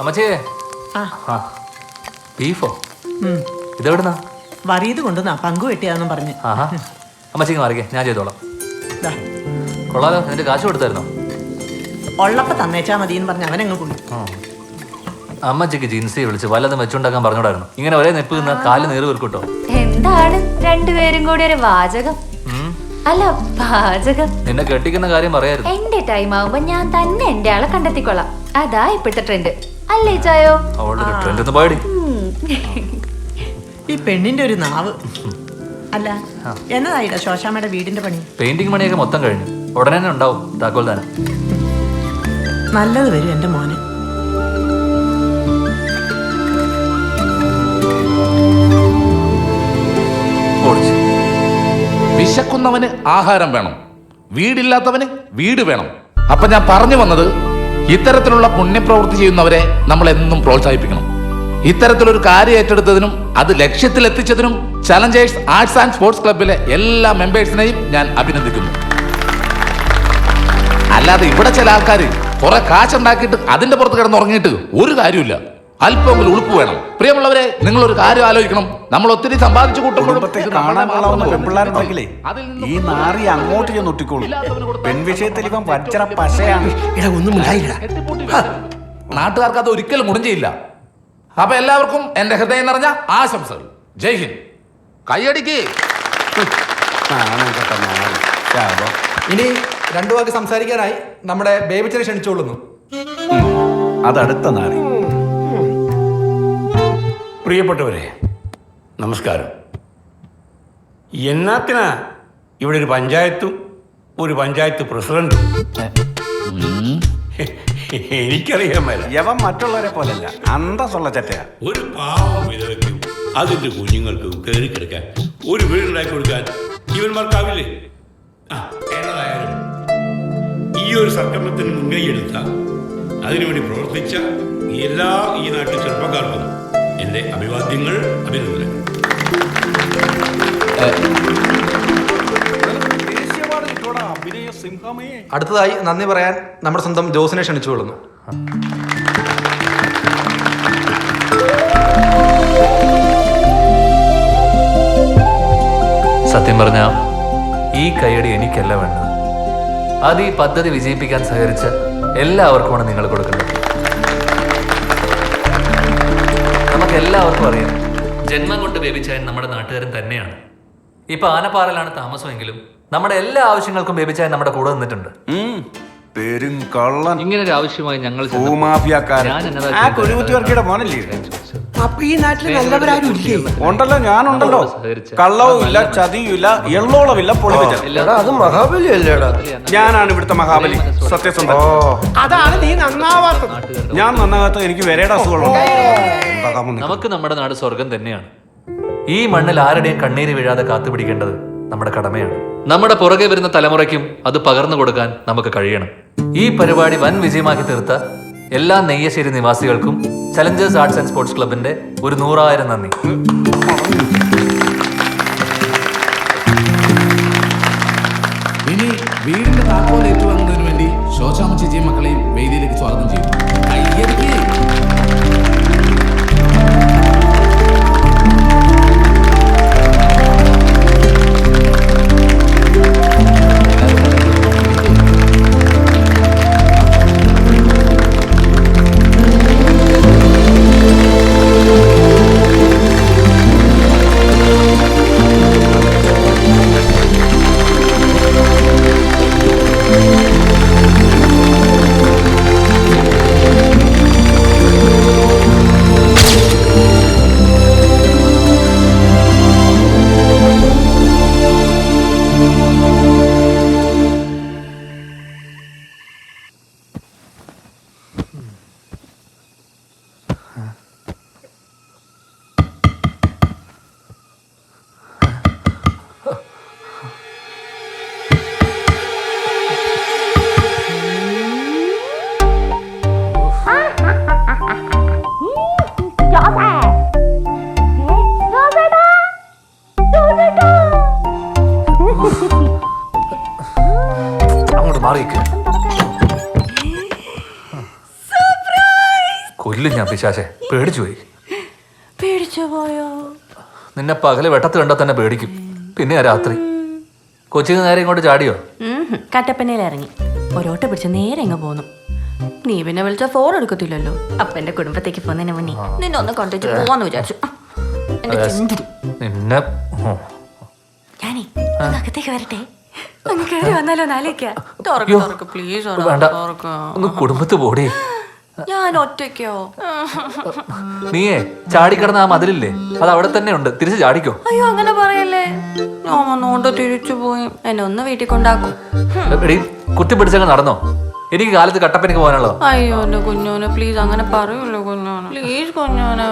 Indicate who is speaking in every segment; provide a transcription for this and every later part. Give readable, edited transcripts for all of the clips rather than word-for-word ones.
Speaker 1: അമ്മച്ചേ. ആ ബീഫോ? ഇതെവിടുന്നാ?
Speaker 2: വറിയത് കൊണ്ടുവന്നാ പങ്കു വെട്ടിയാന്നും പറഞ്ഞു.
Speaker 1: ആഹാ, അമ്മച്ചിക്ക് മാറിക്കേ, ഞാൻ ചെയ്തോളാം. കൊള്ളാലോ, നിന്റെ കാശ് കൊടുത്തായിരുന്നോ?
Speaker 2: ഉള്ളപ്പ തന്നേച്ചാ മതിയെന്ന് പറഞ്ഞ് അവനങ്ങ് കൊണ്ടു.
Speaker 1: അമ്മച്ചിക്ക് ജിൻസി വിളിച്ച് വല്ലതും വെച്ചുണ്ടാക്കാൻ പറഞ്ഞോടായിരുന്നു. ഇങ്ങനെ ഒരേ നെപ്പ് നിന്ന കാല് നീറ് വീർക്കൂട്ടോ.
Speaker 3: എന്താണ് രണ്ടുപേരും കൂടി ഒരു വാചകം? അല്ല പാചകം.
Speaker 1: നിന്നെ കെട്ടിക്കുന്ന കാര്യം പറയായിരുന്നു.
Speaker 3: എന്റെ ടൈം ആവുമ്പോ ഞാൻ തന്നെ എന്റെ ആളെ കണ്ടെത്തിക്കൊള്ളാം. അതാ ഇപ്പോഴത്തെ ട്രെൻഡ് അല്ലേ ചായോ?
Speaker 1: അവളുടെ ട്രെൻഡ് ഒന്ന് പോയടി.
Speaker 2: ഈ പെണ്ണിന്റെ ഒരു നാവ്. അല്ല എന്നതായില്ല ശോശാമ്മയുടെ വീടിന്റെ പണി?
Speaker 1: പെയിന്റിംഗ് പണിയൊക്കെ മൊത്തം കഴിഞ്ഞു. ഉടനെ തന്നെ ഉണ്ടാവും താക്കോൽ ദാനം.
Speaker 2: നല്ലത് വരും എന്റെ മോന്.
Speaker 4: വിശക്കുന്നവന് ആഹാരം വേണം, വീടില്ലാത്തവന് വീട് വേണം. അപ്പൊ ഞാൻ പറഞ്ഞു വന്നത്, ഇത്തരത്തിലുള്ള പുണ്യപ്രവൃത്തി ചെയ്യുന്നവരെ നമ്മൾ എന്നും പ്രോത്സാഹിപ്പിക്കണം. ഇത്തരത്തിലൊരു കാര്യം ഏറ്റെടുത്തതിനും അത് ലക്ഷ്യത്തിലെത്തിച്ചതിനും ചലഞ്ചേഴ്സ് ആർട്സ് ആൻഡ് സ്പോർട്സ് ക്ലബിലെ എല്ലാ മെമ്പേഴ്സിനെയും ഞാൻ അഭിനന്ദിക്കുന്നു. അല്ലാതെ ഇവിടെ ചില ആൾക്കാർ കുറെ കാശുണ്ടാക്കിയിട്ട് അതിന്റെ പുറത്ത് കിടന്നുറങ്ങിയിട്ട് ഒരു കാര്യമില്ല. അല്പമെങ്കിലും ഉളുപ്പ് വേണം. പ്രിയമുള്ളവരെ, നിങ്ങളൊരു കാര്യം ആലോചിക്കണം. നമ്മൾ ഒത്തിരി സമ്പാദിച്ചു
Speaker 5: പെൺപിള്ളേരുണ്ടെങ്കിലേ ഈ നാറി അങ്ങോട്ട് ചെന്ന് ഒട്ടിക്കോളൂ. പെൺവിഷയത്തിൽ ഇവൻ വജ്ര പശയാണ്.
Speaker 4: നാട്ടുകാർക്ക് അത് ഒരിക്കലും മുടിഞ്ചില്ല. അപ്പൊ എല്ലാവർക്കും എന്റെ ഹൃദയം നിറഞ്ഞ ആശംസകൾ. ജയ് ഹിന്ദ്. കൈയടിക്ക്.
Speaker 6: ഇനി രണ്ടു വാക്ക് സംസാരിക്കാനായി നമ്മുടെ ബേബിച്ചനെ ക്ഷണിച്ചോളുന്നു.
Speaker 5: അതടുത്ത നാറി.
Speaker 7: പ്രിയപ്പെട്ടവരെ, നമസ്കാരം. എന്നാത്തിനാ ഇവിടെ ഒരു പഞ്ചായത്തും ഒരു പഞ്ചായത്ത് പ്രസിഡന്റും? എനിക്കറിയാൻ മേല.
Speaker 5: യവൻ മറ്റുള്ളവരെ പോലല്ല, അന്തസ്സുള്ള ചറ്റയാ.
Speaker 7: ഒരു പാവം വിധവയ്ക്കും അതിന്റെ കുഞ്ഞുങ്ങൾക്കും കയറി കിടക്കാൻ ഒരു വീടുണ്ടാക്കി കൊടുക്കാൻ ഇവന്മാർക്കാവില്ലേ? എന്നതായാലും ഈ ഒരു സംരംഭത്തിന് മുൻകൈ എടുത്ത, അതിനുവേണ്ടി പ്രവർത്തിച്ച എല്ലാ ഈ നാട്ടിലെ ചെറുപ്പക്കാർക്കും എന്റെ അഭിവാദ്യങ്ങൾ, അഭിനന്ദനങ്ങൾ.
Speaker 6: അടുത്തതായി നന്ദി പറയാൻ നമ്മുടെ സ്വന്തം ജോസിനെ ക്ഷണിച്ചുകൊള്ളുന്നു.
Speaker 1: സത്യം പറഞ്ഞ ഈ കൈയടി എനിക്കല്ല വേണ്ടത്. അത് ഈ പദ്ധതി വിജയിപ്പിക്കാൻ സഹകരിച്ച എല്ലാവർക്കുമാണ് നിങ്ങൾ കൊടുക്കേണ്ടത്. നമുക്ക് എല്ലാവർക്കും അറിയാം, ജന്മം കൊണ്ട് ബേബിച്ചായൻ നമ്മുടെ നാട്ടുകാരൻ തന്നെയാണ്. ഇപ്പൊ ആനപ്പാറയിലാണ് താമസമെങ്കിലും നമ്മുടെ എല്ലാ ആവശ്യങ്ങൾക്കും ബേബിച്ചായൻ നമ്മുടെ കൂടെ നിന്നിട്ടുണ്ട്. ഇങ്ങനെ ഒരു ആവശ്യമായി ഞങ്ങൾ
Speaker 5: അപ്പൊ ഈ നാട്ടിൽ നല്ലവരാരും ഇല്ലേ? ഉണ്ടല്ലോ, ഞാനുണ്ടല്ലോ. കള്ളവും ഇല്ല, ചതിയും ഇല്ല, എള്ളോളമില്ല, പൊളിവില്ല.
Speaker 8: അത് മഹാബലി അല്ലേടാ?
Speaker 5: ഞാനാണ് ഇവിടുത്തെ മഹാബലി, സത്യസന്ധ.
Speaker 8: അതാണ് നീ നന്നാവാത്തത്.
Speaker 5: ഞാൻ നന്നാകാത്ത എനിക്ക് വരേണ്ട അസുഖമുണ്ട്.
Speaker 1: നമുക്ക് നമ്മുടെ നാട് സ്വർഗം തന്നെയാണ്. ഈ മണ്ണിൽ ആരുടെയും കണ്ണീര് വീഴാതെ കാത്തുപിടിക്കേണ്ടത് നമ്മുടെ കടമയാണ്. നമ്മുടെ പുറകെ വരുന്ന തലമുറയ്ക്കും അത് പകർന്നു കൊടുക്കാൻ നമുക്ക് കഴിയണം. ഈ പരിപാടി വൻ വിജയമാക്കി തീർത്ത എല്ലാ Neyyassery നിവാസികൾക്കും Challengers arts and sports ക്ലബിന്റെ ഒരു 100,000 നന്ദി.
Speaker 4: ഇനി വീടിന്റെ താക്കോൽ ഏറ്റുവാങ്ങുന്നതിന് വേണ്ടി ശോശാമ്മ ചേച്ചിയും മക്കളെയും വേദിയിലേക്ക് സ്വാഗതം ചെയ്യുന്നു. കയ്യടിക്ക്.
Speaker 1: ഞാൻ പിശാശെ പേടിച്ചു പോയി.
Speaker 2: പേടിച്ചു പോയോ?
Speaker 1: നിന്നെ പകല് വെട്ടത്ത് കണ്ടാൽ തന്നെ പേടിക്കും. പിന്നെ രാത്രി കൊച്ചിന് നേരെ ഇങ്ങോട്ട് ചാടിയോ?
Speaker 2: കട്ടപ്പനയിൽ ഇറങ്ങി ഒരോട്ട പിടിച്ച് നേരെ ഇങ്ങ് പോന്നു. നീ പിന്നെ വിളിച്ച ഫോൺ എടുക്കത്തില്ലല്ലോ. അപ്പൊ എന്റെ കുടുംബത്തേക്ക് പോകുന്നതിന് മുന്നേ നിന്നെ ഒന്ന് കൊണ്ടുവച്ച് പോവാന്ന് വിചാരിച്ചു. എന്റെ ചുണ്ടിരി.
Speaker 1: നിന്നെ
Speaker 2: ഞാനേ ഒന്ന് അകത്തേക്ക് വരട്ടെ. ഒന്ന് കയറി വന്നാലോ നാലേക്കാ.
Speaker 1: അയ്യോ, വേണ്ട, ഒന്ന് കുടുംബത്ത് പോടി.
Speaker 2: ഞാൻ ഒറ്റയ്ക്കോ?
Speaker 1: നീയേ ചാടിക്കിടന്ന ആ മതിലില്ലേ, അത് അവിടെ തന്നെ ഉണ്ട്. തിരിച്ച് ചാടിക്കോ.
Speaker 2: അയ്യോ അങ്ങനെ പറയല്ലേ. ഞാൻ വന്നോണ്ട് തിരിച്ചു പോയി. എന്നെ ഒന്ന് വീട്ടിൽ കൊണ്ടാക്കും.
Speaker 1: എടീ, കുത്തി പിടിച്ചങ്ങ് നടന്നോ. എനിക്ക് കാലത്ത് കട്ടപ്പനക്ക് പോകാനുള്ളതോ?
Speaker 2: അയ്യോ എന്റെ കുഞ്ഞോനെ പ്ലീസ് അങ്ങനെ പറയൂല്ലോ കുഞ്ഞോനെ. പ്ലീസ് കുഞ്ഞോനെ.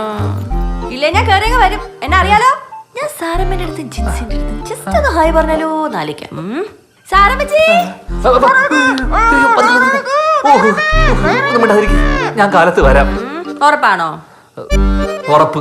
Speaker 2: ഇല്ല ഞാൻ കയറി വരും. എന്നെ അറിയാലോ. ഞാൻ സാരമ്മന്റെ അടുത്ത് ജിൻസിന്റെ അടുത്ത് ജസ്റ്റ് ഒന്ന് ഹായ് പറഞ്ഞാലോ നാലിക്കാം. സാരമ്മച്ചി
Speaker 1: ഒന്നും മിണ്ടാതിരിക്ക്. ഞാൻ കാലത്ത് വരാം.
Speaker 2: ഉറപ്പാണോ?
Speaker 1: ഉറപ്പ്.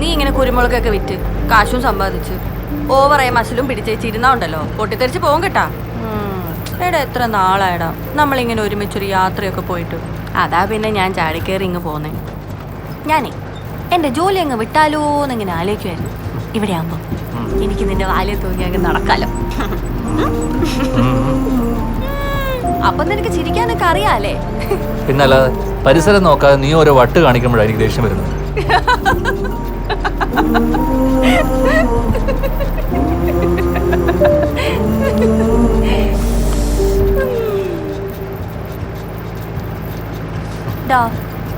Speaker 2: നീ ഇങ്ങനെ കുരുമുളകൊക്കെ വിറ്റ് കാശും സമ്പാദിച്ച് ഓവറായ മസിലും പിടിച്ചേച്ചിരുന്നാ ഉണ്ടല്ലോ പൊട്ടിത്തെറിച്ച് പോകും കേട്ടാ. എടാ എത്ര നാളായടാ നമ്മളിങ്ങനെ ഒരുമിച്ചൊരു യാത്രയൊക്കെ പോയിട്ട്. അതാ പിന്നെ ഞാൻ ചാടിക്കേറി ഇങ്ങ് പോന്നേ. ഞാനേ എന്റെ ജോലി അങ്ങ് വിട്ടാലോ എന്നിങ്ങനെ ആലോചിക്കുമായിരുന്നു. ഇവിടെ ആകുമ്പോ എനിക്ക് നിന്റെ വാലിൽ തൂങ്ങി അങ്ങ് നടക്കാലോ. അപ്പൊ നിനക്ക് ചിരിക്കാനൊക്കെ അറിയാലേ.
Speaker 1: പിന്നല്ലാതെ പരിസരം നോക്കാതെ നീ ഓരോ വട്ട് കാണിക്കുമ്പോഴാണ് എനിക്ക് ദേഷ്യം വരുന്നത്.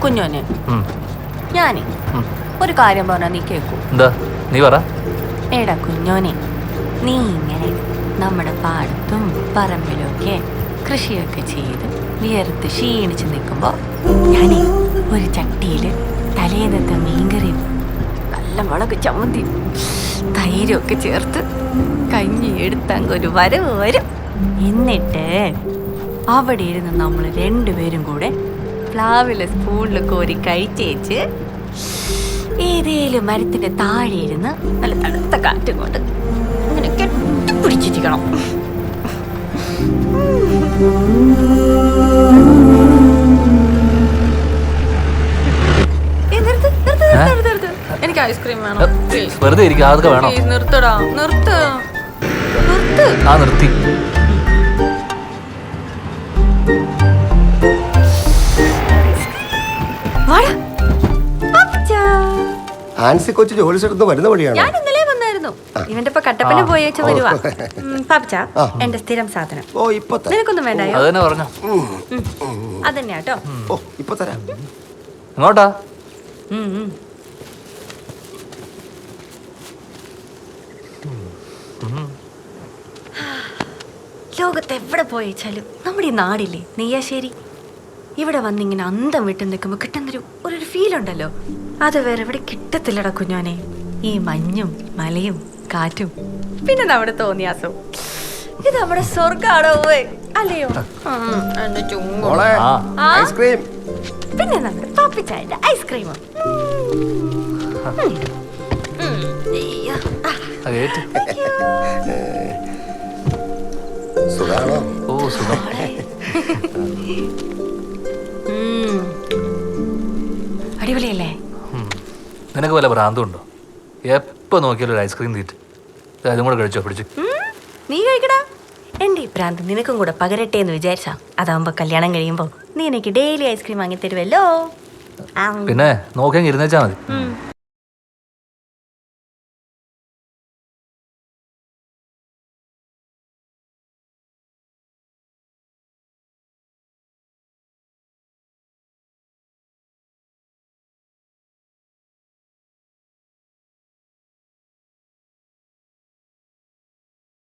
Speaker 2: കുഞ്ഞോനെ ഞാനേ ഒരു കാര്യം പറഞ്ഞാ നീ കേക്കൂ?
Speaker 1: എന്താ? നീ പറ.
Speaker 2: എടാ കുഞ്ഞോനെ, നീ ഇങ്ങനെ നമ്മുടെ പാടത്തും പറമ്പിലും ഒക്കെ കൃഷിയൊക്കെ ചെയ്ത് വിയർത്ത് ക്ഷീണിച്ച് നിൽക്കുമ്പോ ഞാനേ ഒരു ചട്ടിയില് തലേന്നത്തെ മീൻകറിയും നല്ല മുളക് ചമ്മന്തി തൈരും ഒക്കെ ചേർത്ത് കഞ്ഞി എടുത്തങ്ങ് ഒരു വരവ് വരും. എന്നിട്ട് അവിടെ ഇരുന്ന് നമ്മൾ രണ്ടുപേരും കൂടെ പ്ലാവിലെ സ്പൂണിൽ കോരി കഴിച്ചേച്ച് ഏതേലും മരത്തിന്റെ താഴെ ഇരുന്ന് നല്ല തണുത്ത കാറ്റും കൊണ്ട് അങ്ങനെ കെട്ടിപ്പിടിച്ചിരിക്കണം. എനിക്ക് ഐസ്ക്രീം വേണം.
Speaker 1: വെറുതെ ഇരിക്കും. അതൊക്കെ വേണോ?
Speaker 2: നിർത്തടാ, നിർത്ത് നിർത്ത്.
Speaker 1: ആ നിർത്തി.
Speaker 8: ആൻസി കൊച്ചു ജോലി സ്ഥലത്ത് വരുന്ന വഴിയാണ്.
Speaker 2: ഞാൻ ഇന്നലെ വന്നായിരുന്നു. ഇവന്റെ ഇപ്പൊ കട്ടപ്പന പോയേച്ച് വരുവാ. പാപ്പിച്ച എന്റെ സ്ഥിരം സാധനം.
Speaker 8: ഓ ഇപ്പൊ
Speaker 2: നിനക്കൊന്നും വേണ്ടായോ?
Speaker 1: അത് തന്നെ പറഞ്ഞോ.
Speaker 2: അതന്നെയാട്ടോ.
Speaker 8: ഓ ഇപ്പൊ തരാം.
Speaker 1: എങ്ങോട്ടാ?
Speaker 2: ലോകത്ത് എവിടെ പോയേച്ചാലും നമ്മുടെ ഈ നാടില്ലേ നെയ്യാശ്ശേരി, ഇവിടെ വന്നിങ്ങനെ അന്തം വിട്ട് നിൽക്കുമ്പോൾ കിട്ടുന്നൊരു ഫീൽ ഉണ്ടല്ലോ, അത് വേറെ എവിടെ കിട്ടത്തില്ലടാ കുഞ്ഞോനെ. ഈ മഞ്ഞും മലയും കാറ്റും പിന്നെ നമ്മുടെ തോന്നിയാസവും, ഇത് നമ്മുടെ സ്വർഗാടോ അല്ലയോ?
Speaker 8: ഐസ്ക്രീം
Speaker 2: പിന്നെ നമ്മുടെ പാപ്പിച്ചായന്റെ ഐസ്ക്രീമോ.
Speaker 8: സുഖാണോ?
Speaker 1: ഓ സുഖം.
Speaker 2: അടിപൊളിയല്ലേ?
Speaker 1: നിനക്ക് വല്ല ഭ്രാന്തുണ്ടോ? എപ്പോ നോക്കിയാലും ഒരു ഐസ്ക്രീം തീറ്റ്. അതും കൂടെ കഴിച്ചോ? പിടിച്ചു.
Speaker 2: നീ കഴിക്കടാ. എന്റെ ഈ ഭ്രാന്ത് നിനക്കും കൂടെ പകരട്ടെ എന്ന് വിചാരിച്ചാ. അതാവുമ്പോ കല്യാണം കഴിയുമ്പോ നീ എനിക്ക് ഡെയിലി ഐസ്ക്രീം വാങ്ങി തരുമല്ലോ.
Speaker 1: പിന്നെ നോക്കിയെങ്കിൽ ഇരുന്നേച്ചാ മതി.